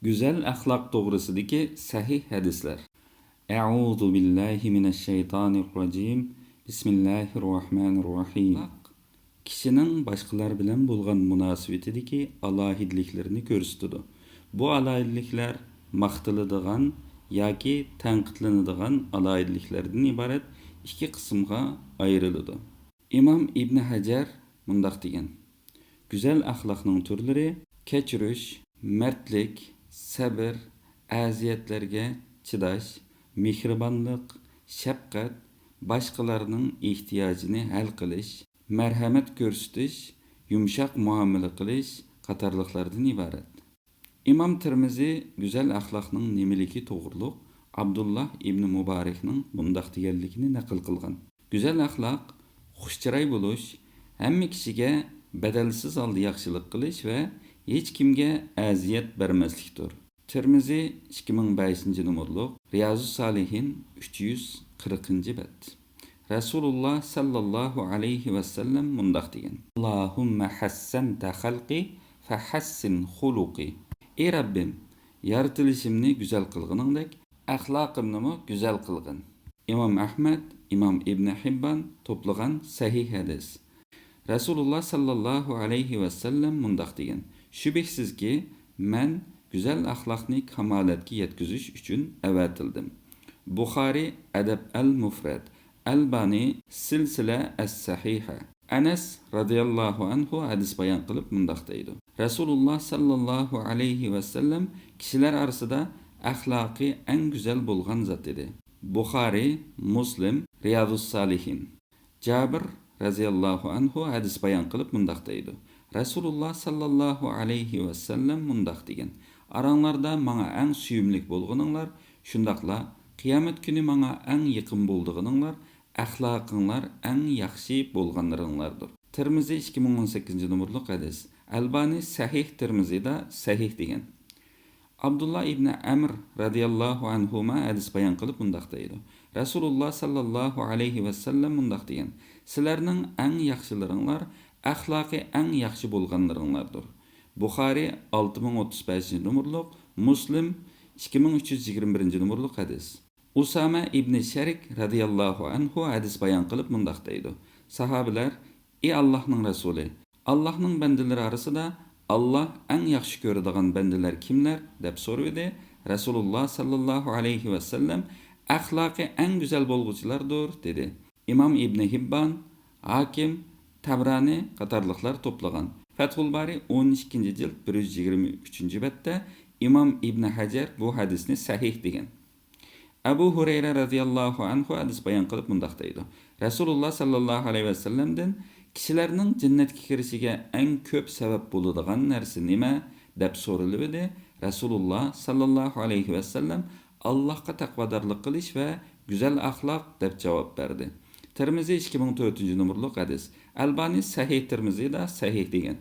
Güzel ahlak to'g'risidagi sahih hadislar. A'udhu billahi mineşşeytanirracim. Bismillahirrahmanirrahim. Kişinin başkalar bilen bo'lgan munosabatidagi alohidliklarni ko'rsatadi. Bu alohidliklar maqtiladigan yoki tanqidlanadigan alohidliklardan iborat ikki qismga ayriladi. İmam İbn Hajar mundaq degan: Güzel ahlakning turlari kechirish, mertlik, sabr, aziyatlarga chidash, mehribonlik, shafqat, boshqalarning ehtiyojini hal qilish, marhamat ko'rsatish, yumshoq muomala qilish qatorliqlardan iborat. İmam Tirmizi güzel ahlakning nimaligi to'g'riliq Abdullah ibn Mubarakning bundaq deganligini naql qilgan. Güzel ahlak xushchiroy bo'lish, hamma kishiga badalsiz holda yaxshilik qilish va hech kimga aziyat bermaslikdir. Tirmizi 2005 numurluq, Riyazu Salihin 340-bet. Rasulullah sallallahu alayhi ve sellem mundaq degan: Allahumma hassanta xalqi fa hassin xuluqi. Ey Rabbim, yaratilishimni güzel qilganingdek, axloqimni güzel qilgin. İmam Ahmed, İmam İbn Hibban to'plagan sahih hadis. Rasulullah sallallahu alayhi ve sellem mundaq degan: Şübhəsizki men güzel ahlakni kamalatga yetkizish uchun avatildim. Buxoriy Adab al-Mufrad, Albani Silsila as-Sahiha. Anas radıyallahu anhu hadis bayan qilib mundaq deydi: Rasulullah sallallahu alayhi ve sellem kishilar orasida axloqi eng güzel bo'lgan zot edi. Buxoriy, Muslim, Riyadus Salihin. Jabir radıyallahu anhu hadis bayan qilib mundaq deydi: Rasulullah sallallahu alayhi ve sellem mundaq degan: Aranglarda manga eng suyumlik bo'lganinglar, shundaqla qiyomat kuni manga eng yaqin bo'lganinglar, axloqinglar eng yaxshi bo'lganlaringlardir. Tirmizi 2018 numurluq hadis. Albani Sahih Tirmizida sahih degan. Abdullah ibn Amr radıyallahu anhuma hadis bayan qilib mundaq deydi: Rasulullah sallallahu alayhi ve sellem mundaq degan: Sizlarning eng yaxshilaringlar axloqi eng yaxshi bo'lganlaringlardir. Buxoriy 6035 numurluq, Muslim 2321 numurluq hadis. Usama ibn Sharik radıyallahu anhu hadis bayan qilib mundaq deydi: Sahabilar: Ey Allah'ның Rasuli, Allah'ның bandelari arasida Allah eng yaxshi ko'radigan bandalar kimlar deb so'radi. Rasulullah sallallahu alayhi ve sellem axloqi eng güzel bo'lguvchilardir dedi. İmam İbn Hibban, Hakim, Tabrani qatorliqlar to'plagan. Fathul Bari 12 jild 123-betda İmam İbn Hajar bu hadisni sahih degan. Abu Hurayra radıyallahu anhu hadis bayan qilib mundaq deydi: Rasulullah sallallahu alayhi ve sellem'den kishilarning jannatga kirishiga eng ko'p sabab bo'ladigan narsa nima deb so'raldi. Rasulullah sallallahu alayhi ve sellem Allohga taqvodorlik qilish va güzel axloq deb javob berdi. Tirmizi 2004 numurluq hadis. Albani Sahih Tirmizida sahih degan.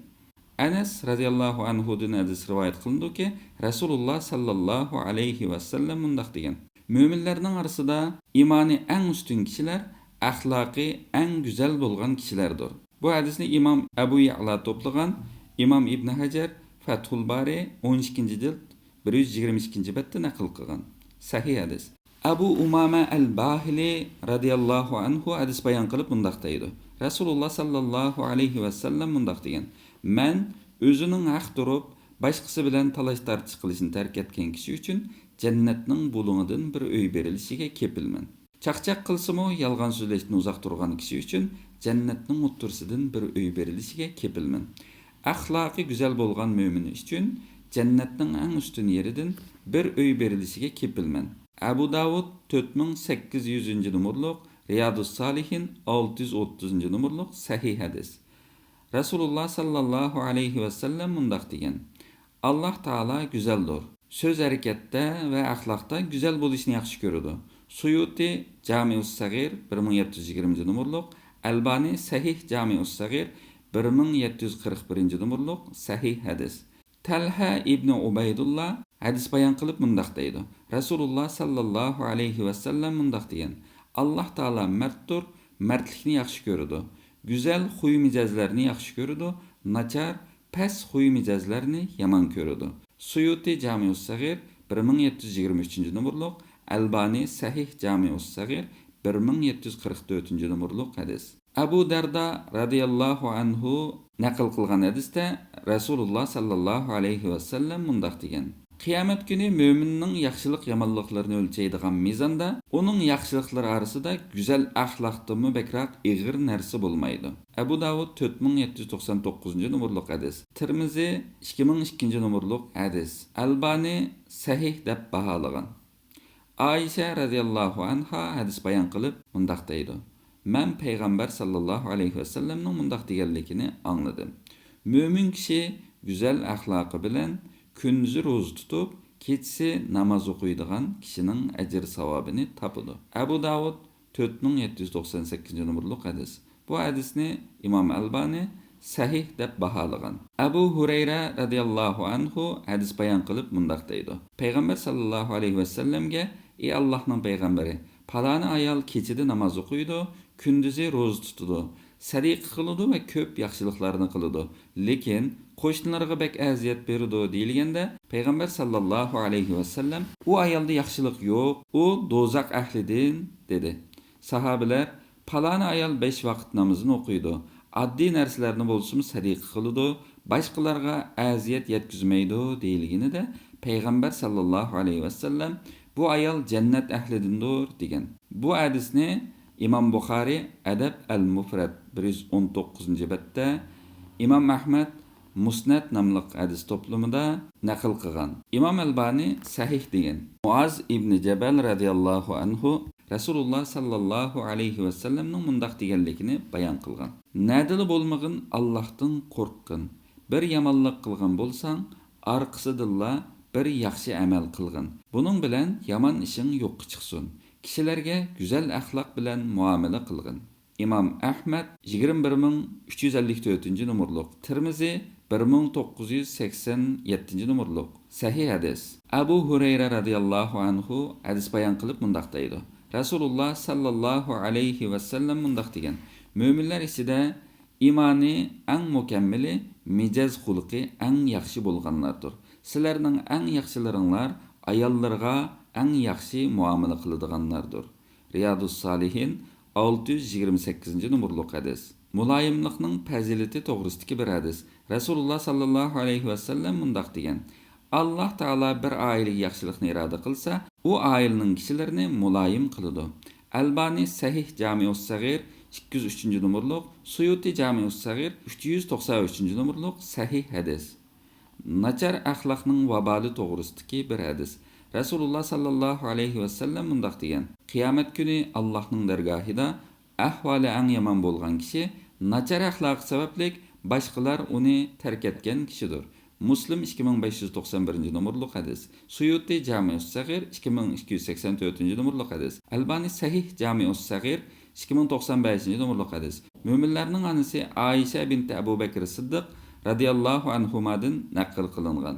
Anas radıyallahu anhudan hadis rivoyat qilindiki, Rasulullah sallallahu alayhi ve sellem mundaq degan: Müminlerning arasida imoni eng ustun kishilar axloqi eng güzel bo'lgan kishilardir. Bu hadisni İmam Abu Ya'la to'plagan. İmam İbn Hajar Fathul Bari 12 jild 122-betda naql qilgan. Sahih hadis. Abu Umama al-Bahili radıyallahu anhu hadis bayan qilib mundaq deydi: Rasulullah sallallahu alayhi ve sellem mundaq degan: Men o'zining haq turib, boshqasi bilan talash tartish qilishni tark etgan kishi uchun jannatning bulungidan bir uy berilishiga kepilman. Chaqchaq qilsimi yolg'on so'zlashdan uzoq turgan kishi uchun jannatning o'ttirsidan bir uy berilishiga kepilman. Axloqi güzel bo'lgan mo'min uchun jannatning eng ustun yeridan bir uy berilishiga kepilman. Abu Davud 4800 numurluq, Riyadus Salihin 630 numurluq sahih hadis. Rasulullah sallallahu alayhi ve sellem mundaq degan: Allah Taala güzeldir. Söz hareketde ve ahlakta güzel bo'lishni yaxshi ko'radi. Suyuti Jami'us Sagir 1720 numurluq, Albani Sahih Jami'us Sagir 1741 numurluq sahih hadis. Talha ibn Ubaydullah hadis bayan qilib mundaq deydi: Rasulullah sallallahu alayhi ve sellem mundaq degan: Allah Taala mertdir, mertlikni yaxshi ko'radi. Güzel huy mijozlarni yaxshi ko'radi, nachar, past huy mijozlarni yomon ko'radi. Suyuti Jamius Sagir 1723 numurluq, Albani Sahih Jamius Sagir 1744 numurluq hadis. Abu Darda radıyallahu anhu naql qilgan hadisda Rasululloh sallallohu alayhi va sallam mundaq degan: Qiyomat kuni mo'minning yaxshilik yomonliklarini o'lchaydigan mizonda uning yaxshiliklari orasida go'zal axloqdimi bakroq ig'ir narsa bo'lmaydi. Abu Davud 4799 numurluq hadis. Tirmizi 2002 numurluq hadis. Albani sahih deb baholagan. Ayşe radıyallahu anha hadis bayon qilib mundaq deydi: Men Peygamber sallallahu aleyhi ve sellem'nin mundaq deganligini anladım. Mümin kişi güzel ahlakı bilen kündüzü roz tutup keçisi namaz okuyduğun kişinin ecir savabını tapıdı. Abu Davud 4798 numurluq hadis. Bu hadisni İmam Albani sahih deb bahalagan. Abu Hurayra radıyallahu anhu hadis bayon qilib mundaq deydi: Peygamber sallallahu aleyhi ve sellem'ge ey Allah'ın peygamberi, palani ayal keçide namaz okuydu, kündüzü roz tutudu, sadiq qılıdı ve köp yaxşılıklarını qılıdı. Lekin qo'shnilarga bek aziyat berdi deyilganda Peygamber sallallahu aleyhi ve sellem u ayalda yaxshilik yo'q, u dozaq ahlidan dedi. Sahabeler palani ayal 5 vaqt namozini o'qiydi, oddiy narsalarni bo'lsin sadiq qiladi, boshqalarga aziyat yetkazmaydi deyilganida Peygamber sallallahu aleyhi ve sellem bu ayal cennet ahlidandir degan. Bu hadisni İmam Buxari Adab al-Mufrad 119 betda, İmam Ahmad Musnad namlıq hadis toplumida naql qilgan. İmam Albani sahih degan. Muaz ibn Jabal radıyallahu anhu Rasulullah sallallahu aleyhi ve sellem'nin mundaq deganligini bayon qilgan. Nadili bo'lmag'in Allohdan qo'rqqin. Bir yomonlik qilgan bo'lsang, orqasidilla bir yaxshi amal qilgin. Buning bilan yomon ishing yo'qqa chiqsin. Kishilarga go'zal axloq bilan muomala qilgin. İmam Ahmad 21354 numurluq, Tirmizi 1987 numurluq sahih hadis. Abu Hurayra radıyallahu anhu hadis bayon qilib mundaq deydi: Rasululloh sallallohu alayhi va sallam mundaq degan: Mo'minlar ichida imoni eng mukammili, mijoz xulqi eng yaxshi bo'lganlardir. Sizlarning eng yaxshilaringlar ayollarga eng yaxshi muomala qiladiganlardir. Riyadus Salihin 628 numurluq hadis. Muloyimlikning fazilati to'g'risidagi bir hadis. Rasululloh sallallohu alayhi va sallam mundaq degan: Alloh taolo bir oilaga yaxshilikni iroda qilsa, u oilaning kishilarini muloyim qiladi. Albani Sahih Jamius Sagir 203 numurluq, Suyuti Jamius Sagir 393 numurluq sahih hadis. Nachar axloqning vaboli to'g'risidagi bir hadis. Rasululloh sallallohu alayhi va sallam mundaq degan: Qiyomat kuni Allohning dargohida ahvoli eng yomon bo'lgan kishi nachar axloq sababli boshqalar uni tark etgan kishidir. Muslim 2591 numurluq hadis. Suyuti Jamius Sagir 2284 numurluq hadis. Albani Sahih Jamius Sagir 2095 numurluq hadis. Mo'minlarning anasi Ayşe binti Abu Bakr Siddiq radıyallahu anhumadan naql qilingan.